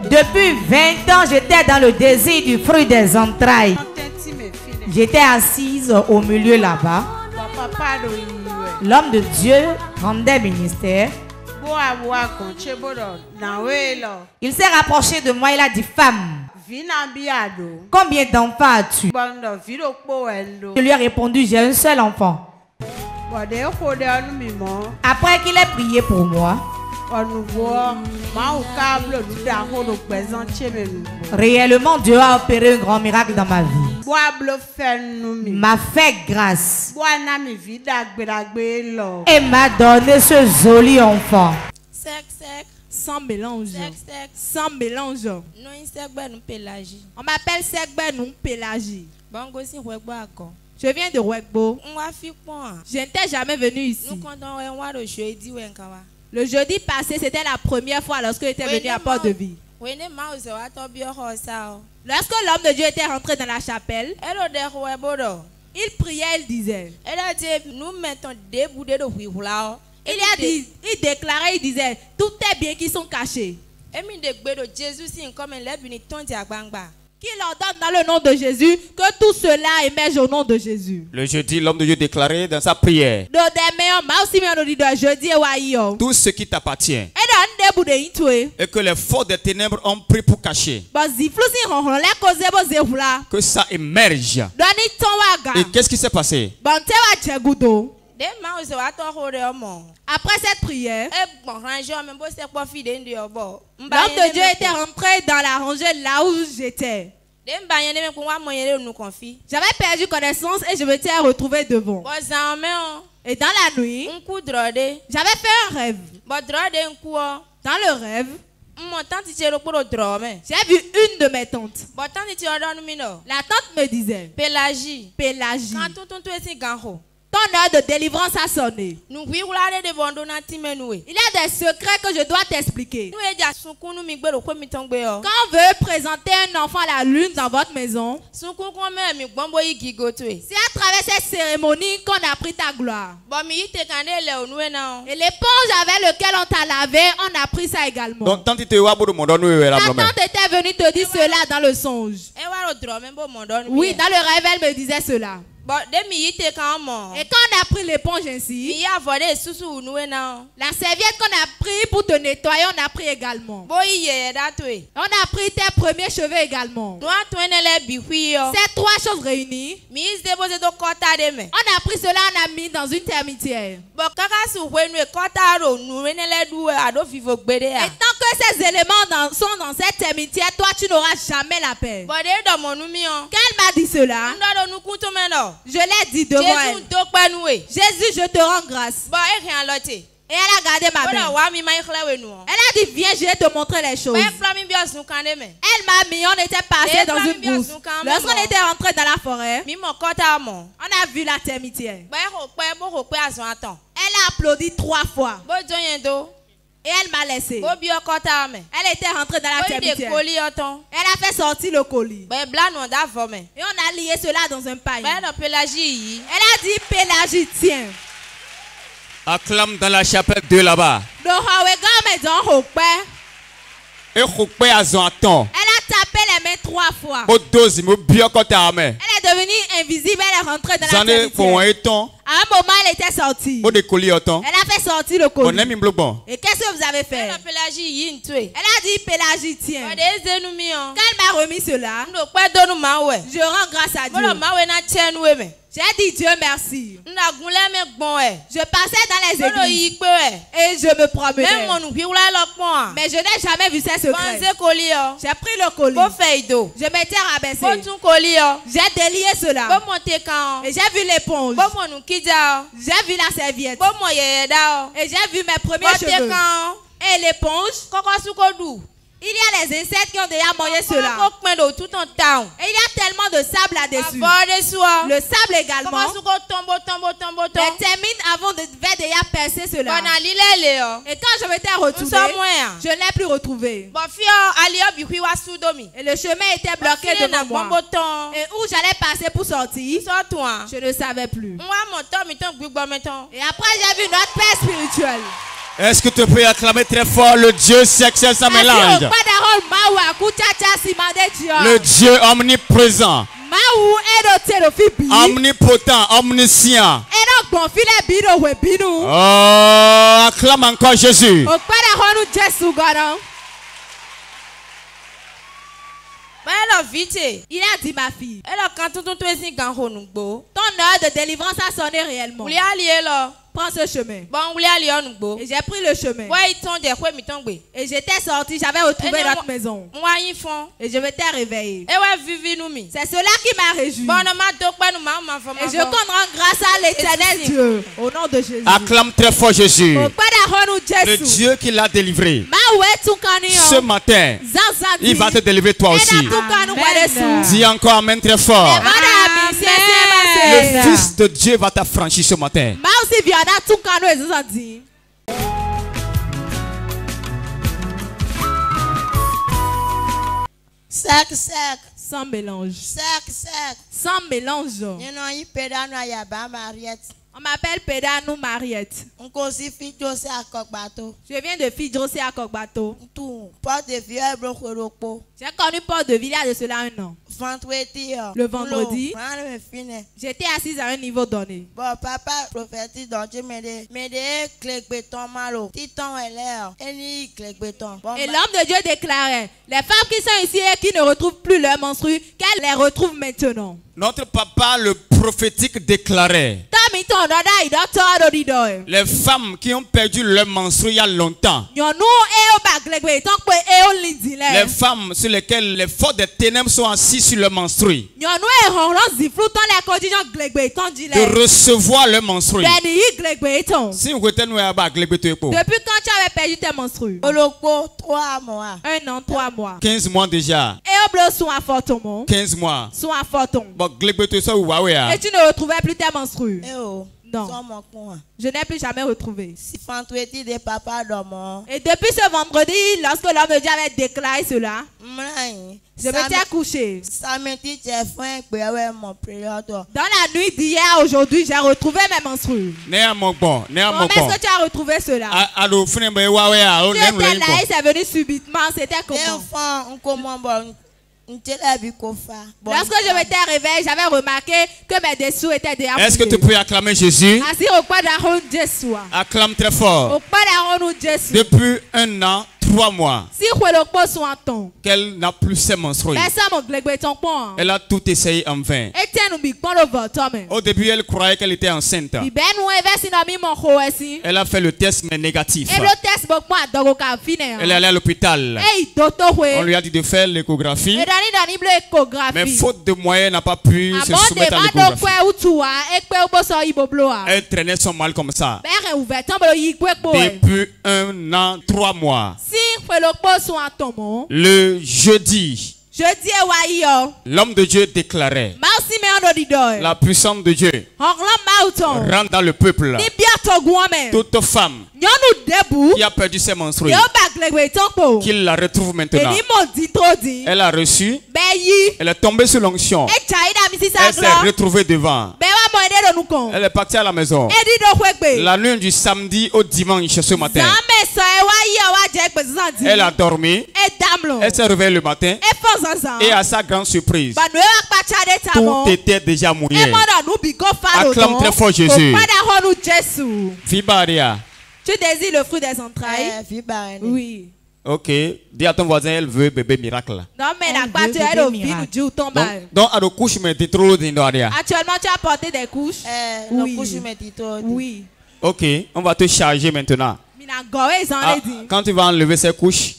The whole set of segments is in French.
Depuis 20 ans, j'étais dans le désir du fruit des entrailles. J'étais assise au milieu là-bas. L'homme de Dieu rendait ministère. Il s'est rapproché de moi, il a dit: femme, combien d'enfants as-tu? Je lui ai répondu: j'ai un seul enfant. Après qu'il ait prié pour moi, réellement Dieu a opéré un grand miracle dans ma vie. M'a fait grâce et m'a donné ce joli enfant. Sans mélange. Sans mélange. On m'appelle Sekbenou Pélagie. Je viens de Wegbo. Je n'étais jamais venu ici. Le jeudi passé, c'était la première fois lorsque j'étais venu à Port-de-Vie. Lorsque l'homme de Dieu était rentré dans la chapelle, il priait, il disait. Il déclarait, il disait, tout est bien qui sont cachés. Qu'il ordonne dans le nom de Jésus que tout cela émerge au nom de Jésus. Le jeudi, l'homme de Dieu déclarait dans sa prière: tout ce qui t'appartient et que les forces des ténèbres ont pris pour cacher, que ça émerge. Et qu'est-ce qui s'est passé? Après cette prière, l'homme de Dieu était rentré dans la rangée là où j'étais. J'avais perdu connaissance et je m'étais retrouvé devant. Et dans la nuit, j'avais fait un rêve. Dans le rêve, j'ai vu une de mes tantes. La tante me disait: Pélagie, Pélagie, ton heure de délivrance a sonné. Il y a des secrets que je dois t'expliquer. Quand on veut présenter un enfant à la lune dans votre maison, c'est à travers cette cérémonie qu'on a pris ta gloire. Et l'éponge avec laquelle on t'a lavé, on a pris ça également. Donc, ta tante était venue te dire cela dans le songe. Oui, dans le rêve, elle me disait cela. Et quand on a pris l'éponge ainsi, la serviette qu'on a pris pour te nettoyer, on a pris également. On a pris tes premiers cheveux également. Ces trois choses réunies, on a pris cela, on a mis dans une termitière. Et tant que ces éléments sont dans cette termitière, toi tu n'auras jamais la paix. Qu'elle m'a dit cela, je l'ai dit devant elle. Jésus, je te rends grâce. Et elle a gardé ma main. Elle a dit: viens, je vais te montrer les choses. Elle m'a mis, on était passé dans une brousse. Lorsqu'on était rentré dans la forêt, on a vu la termitière. Elle a applaudi 3 fois. Et elle m'a laissé. Elle était rentrée dans la termitière. Elle a fait sortir le colis. Et on a lié cela dans un paille. Elle a dit: Pélagie, tiens. Acclame dans la chapelle de là-bas. Et elle a tapé les mains 3 fois. Elle est devenue invisible. Elle est rentrée dans la termitière. À un moment, elle était sortie. Elle a fait sortir le colis. Et qu'est-ce que vous avez fait? Elle a dit: Pélagie, tiens. Quand elle m'a remis cela, je rends grâce à Dieu. J'ai dit: Dieu merci. Je passais dans les églises et je me promenais. Mais je n'ai jamais vu ces secrets. J'ai pris le colis. Je m'étais rabaissé. J'ai délié cela. Et j'ai vu l'éponge. J'ai vu la serviette. Et j'ai vu mes premiers cheveux. Et l'éponge. Il y a les insectes qui ont déjà mangé cela. Et il y a tellement de sable là-dessus. Le sable également. Les termites avant devaient déjà percer cela. Et quand je m'étais retrouvée, je ne l'ai plus retrouvé. Et le chemin était bloqué devant moi. Et où j'allais passer pour sortir, je ne savais plus. Et après j'ai vu notre père spirituel. Est-ce que tu peux acclamer très fort le Dieu sexuel sans mélange? Le Dieu omniprésent, omnipotent, omniscient. Oh, acclame encore Jésus. Il a dit, ma fille, ton heure de délivrance a sonné réellement. Prends ce chemin. Et j'ai pris le chemin. Et j'étais sorti, j'avais retrouvé notre maison. Et je m'étais réveillé. C'est cela qui m'a réjoui. Et je compte rendre grâce à l'Éternel Dieu. Au nom de Jésus. Acclame très fort Jésus. Le Dieu qui l'a délivré. Ce matin, il va te délivrer toi aussi. Amen. Dis encore amen très fort. Le Fils de Dieu va t'affranchir ce matin. Sans mélange. Sans mélange. On m'appelle Pédanou Mariette. Je viens de Fidjosé à Kokbato. J'ai connu Port-de-Villard de cela un an. Le vendredi, j'étais assise à un niveau donné. Et l'homme de Dieu déclarait, les femmes qui sont ici et qui ne retrouvent plus leur menstru, qu'elles les retrouvent maintenant. Notre papa, le prophétique, déclarait, les femmes qui ont perdu leur menstru il y a longtemps, les femmes sur lesquelles les forces des ténèbres sont assises sur leur menstru, de recevoir leur menstru. Si vous êtes depuis quand tu avais perdu tes menstrues? 1 an, 3 mois. 15 mois déjà. 15 mois. Et tu ne retrouvais plus tes menstrues. Non. Je n'ai plus jamais retrouvé. Et depuis ce vendredi, lorsque l'homme de Dieu avait déclaré cela, je m'étais couché. Dans la nuit d'hier, aujourd'hui, j'ai retrouvé mes menstrues. Comment est-ce que tu as retrouvé cela? Tu étais là et c'est venu subitement. C'était comment? Lorsque je m'étais réveillé, j'avais remarqué que mes dessous étaient déjà mouillés. Est-ce que tu peux acclamer Jésus? Acclame très fort. Depuis 1 an, 3 mois, qu'elle n'a plus ses menstrues. Elle a tout essayé en vain. Au début, elle croyait qu'elle était enceinte. Elle a fait le test, mais négatif. Elle est allée à l'hôpital. On lui a dit de faire l'échographie. Mais faute de moyens, elle n'a pas pu se soumettre à l'échographie. Elle traînait son mal comme ça. Depuis 1 an, 3 mois. Le jeudi, l'homme de Dieu déclarait, la puissance de Dieu rentre dans le peuple. Toute femme qui a perdu ses menstrues, qu'il la retrouve maintenant. Elle a reçu, elle est tombée sous l'onction, elle s'est retrouvée devant. Elle est partie à la maison. La nuit du samedi au dimanche ce matin, elle a dormi, elle s'est réveillée le matin et à sa grande surprise, tout était déjà mouillé. Acclame très fort Jésus. Fibaria. Tu désires le fruit des entrailles? Oui. Ok. Dis à ton voisin, elle veut bébé miracle. Non, mais la pâte, elle au vide ou du tombe. Donc, à la couche, mais tu trouves actuellement, tu as porté des couches? Oui. Oui. Ok. On va te charger maintenant. Quand tu vas enlever ces couches,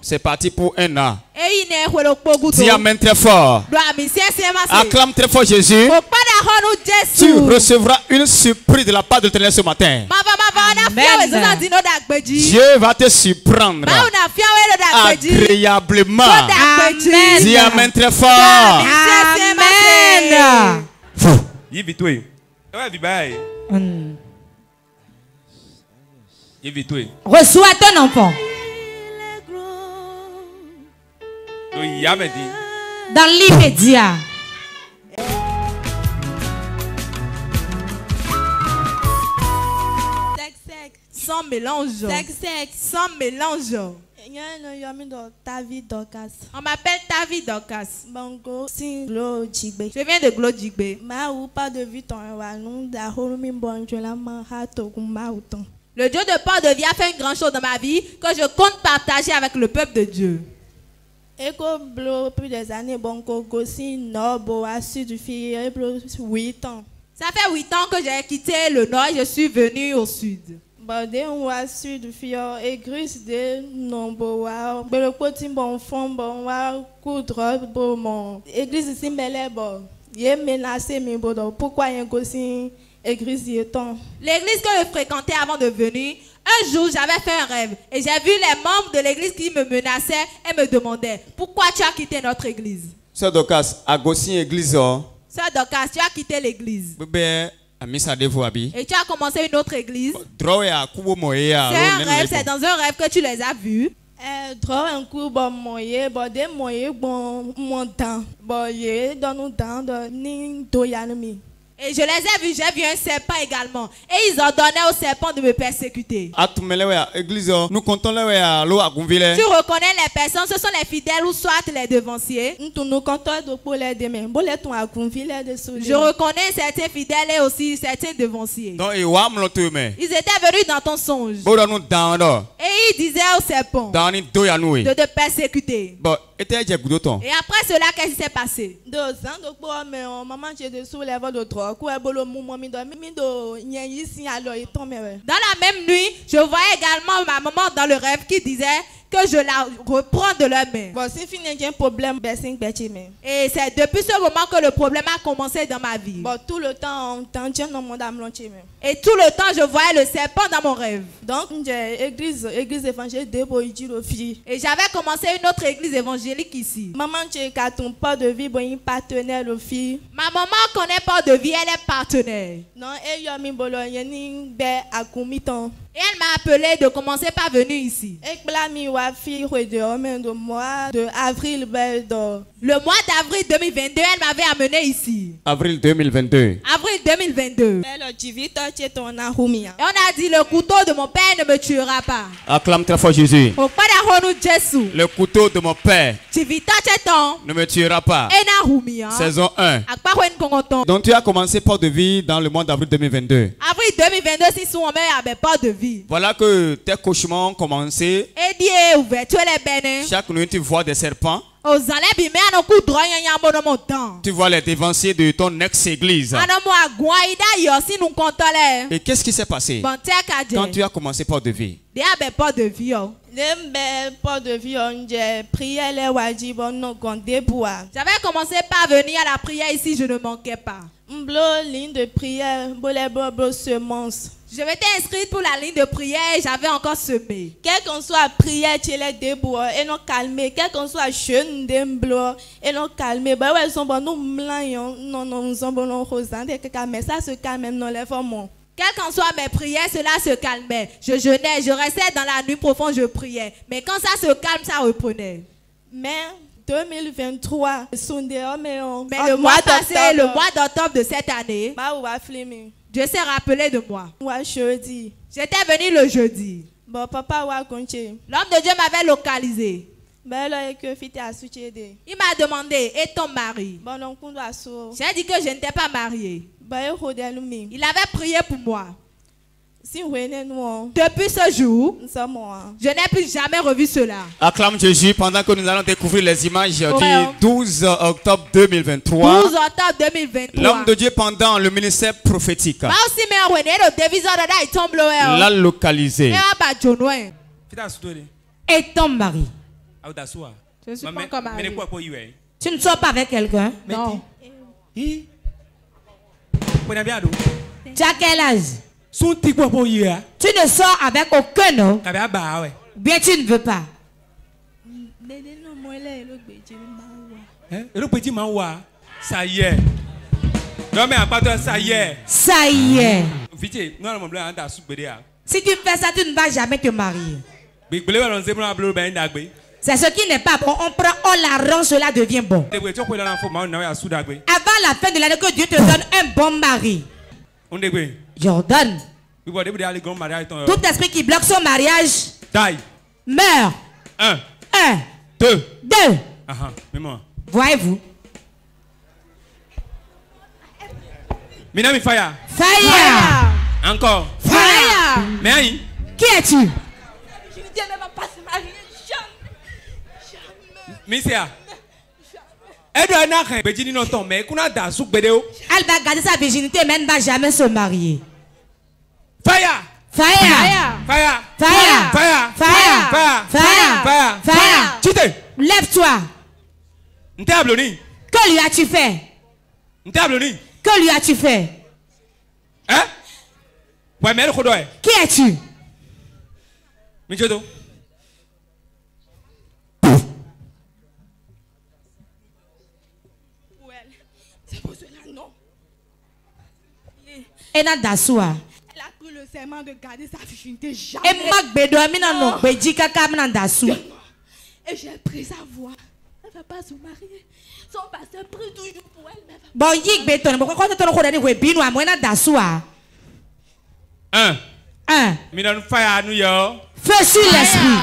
c'est parti pour 1 an. Dis amen très fort. Acclame très fort Jésus. Tu recevras une surprise de la part de l'Éternel ce matin. Dieu va te surprendre agréablement. Dis amen très fort. Amen. Reçois ton enfant. Dans l'immédiat. sans mélange. Sans mélange. On m'appelle Tavi Dorcas. Je viens de Glodjigbe. Le Dieu de Port-de-Vie a fait une grande chose dans ma vie que je compte partager avec le peuple de Dieu. Ça fait 8 ans que j'ai quitté le nord et je suis venu au sud. L'église que je fréquentais avant de venir, un jour j'avais fait un rêve et j'ai vu les membres de l'église qui me menaçaient et me demandaient pourquoi tu as quitté notre église. Sœur Dorcas, à Gossin église. Sœur Dorcas, tu as quitté l'église. Et tu as commencé une autre église. C'est un rêve, c'est dans un rêve que tu les as vus. Et je les ai vus, j'ai vu un serpent également. Et ils ordonnaient au serpent de me persécuter. Tu reconnais les personnes, ce sont les fidèles ou soit les devanciers. Je reconnais certains fidèles et aussi certains devanciers. Ils étaient venus dans ton songe. Et ils disaient au serpent de te persécuter. Et après cela, qu'est-ce qui s'est passé? Dans la même nuit, je voyais également ma maman dans le rêve qui disait que je la reprends de leur main. Et c'est depuis ce moment que le problème a commencé dans ma vie. Et tout le temps, je voyais le serpent dans mon rêve. Et j'avais commencé une autre église évangélique ici. Ma maman connaît Port-de-Vie, elle est partenaire. Et elle m'a appelé de commencer par venir ici. Le mois d'avril 2022, elle m'avait amené ici. Avril 2022. Avril 2022. Et on a dit, le couteau de mon père ne me tuera pas. Acclame très fort Jésus. Le couteau de mon père ne me tuera pas. Saison 1. Donc tu as commencé Port-de-Vie dans le mois d'avril 2022. Avril 2022, si son mère avait pas de vie. Voilà que tes cauchemars ont commencé. Chaque nuit tu vois des serpents. Tu vois les devanciers de ton ex-église. Et qu'est-ce qui s'est passé quand tu as commencé Port-de-Vie? J'avais commencé par venir à la prière ici, je ne manquais pas. Je m'étais inscrite pour la ligne de prière et j'avais encore semé. Quelle qu'on soit prière, tu les débois et non calmer. Quel qu'on soit jeune d'emblo et non calmer. Bah ouais, sont bon nous blancs, non sont bon rosant et mais ça se calme même non les formes. Quelles qu'en soient mes prières, cela se calmait. Je jeûnais, je restais dans la nuit profonde, je priais. Mais quand ça se calme, ça reprenait. Mais 2023, mais le mois passé, le mois d'octobre de cette année, Dieu s'est rappelé de moi. J'étais venu le jeudi. L'homme de Dieu m'avait localisé. Il m'a demandé, et ton mari? J'ai dit que je n'étais pas mariée. Il avait prié pour moi. Depuis ce jour, je n'ai plus jamais revu cela. Acclame Jésus pendant que nous allons découvrir les images du 12 octobre 2023. 12 octobre 2023. L'homme de Dieu pendant le ministère prophétique l'a localisé. Et ton mari? Je suis pas encore mariée. Tu ne sors pas avec quelqu'un? Non. Tu as quel âge? Tu ne sors avec aucun homme? Bien tu ne veux pas. Ça y est. Non mais ça y est. Ça y est. Si tu fais ça, tu ne vas jamais te marier. C'est ce qui n'est pas bon. On prend, on l'arrange, cela devient bon. Avant la fin de l'année, que Dieu te donne un bon mari. Jordan. Tout esprit qui bloque son mariage meurt. 1, 2. Voyez-vous? Minami fire. Fire. Encore. Fire. Mais qui es-tu? Je ne viens même pas se marier. Jamais. Misia. Elle doit elle va garder sa virginité mais elle ne va jamais se marier. Fire. Fire. Fire. Fire. Fire. Fire. Fire. Fire. Fire. Fire. Fire. Chite. Lève-toi. Que lui as-tu fait? Que lui as-tu fait? Hein? Qui es-tu? Michodo. Elle a pris le serment de garder sa virginité jamais. Et j'ai pris sa voix. Elle ne va pas se marier. Son pasteur prie toujours pour elle. Bon, yik béton. Pourquoi tu as dit que feu sur l'esprit.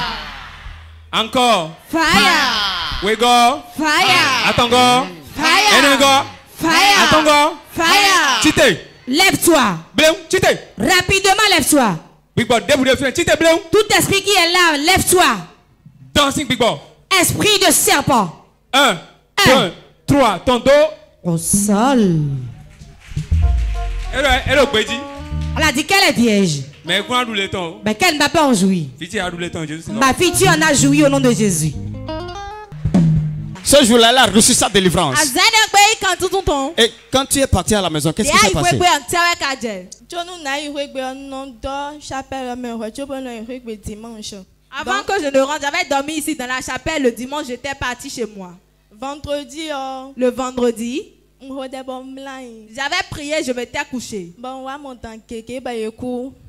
Encore. Fire. We go. Fire. Atongo. Fire. Enego. Fire. Atongo. Fire. Chite. Lève-toi. Bleu. Chite. Rapidement, lève-toi. Big boy, chite bleu. Tout esprit qui est là, lève-toi. Dancing big boy. Esprit de serpent. 1, 2, 3. Ton dos. Au sol. Elle a dit qu'elle est vierge. Mais qu'elle ne va pas en jouir. Ma fille, tu en as joui au nom de Jésus. Ce jour-là, elle a reçu sa délivrance. Et quand tu es parti à la maison, qu'est-ce qui s'est passé? Avant que je ne rentre, j'avais dormi ici dans la chapelle. Le dimanche, j'étais parti chez moi. Le vendredi, j'avais prié, je m'étais couché.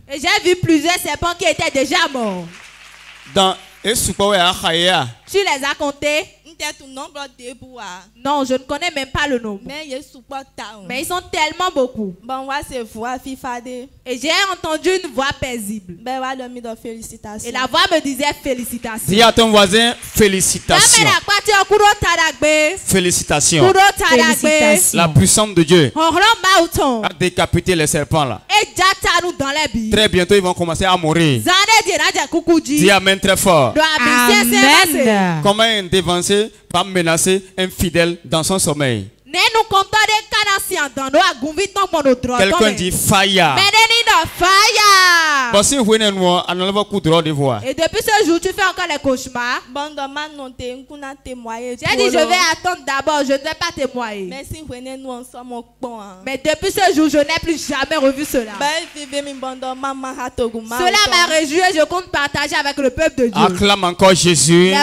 Et j'ai vu plusieurs serpents qui étaient déjà morts. Tu les as comptés? Non, je ne connais même pas le nombre. Mais ils sont tellement beaucoup. Et j'ai entendu une voix paisible. Et la voix me disait félicitations. Dis à ton voisin félicitations. Félicitations. La puissance de Dieu a décapité les serpents là. Très bientôt ils vont commencer à mourir. Dis amen très fort. Amen. Comment un dévancé va menacer un fidèle dans son sommeil? Quelqu'un dit fire. Et depuis ce jour, tu fais encore les cauchemars. J'ai dit, je vais attendre d'abord, je ne vais pas témoigner. Mais depuis ce jour, je n'ai plus jamais revu cela. Cela m'a réjoui et je compte partager avec le peuple de Dieu. Acclame encore Jésus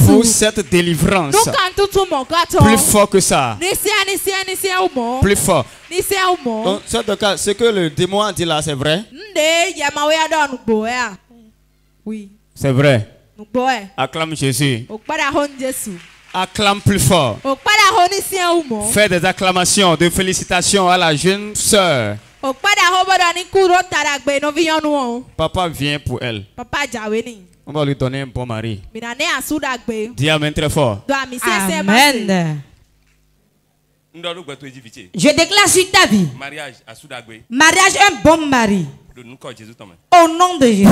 pour cette délivrance. Plus fort que ça. Plus fort. Donc, ce que le démon a dit là, c'est vrai? Oui. C'est vrai. Acclame Jésus. Acclame plus fort. Fais des acclamations, de félicitations à la jeune sœur. Papa vient pour elle. On va lui donner un bon mari. Dis amen très fort. Amen. Je déclare sur ta vie. Mariage un bon mari. Au nom de Jésus.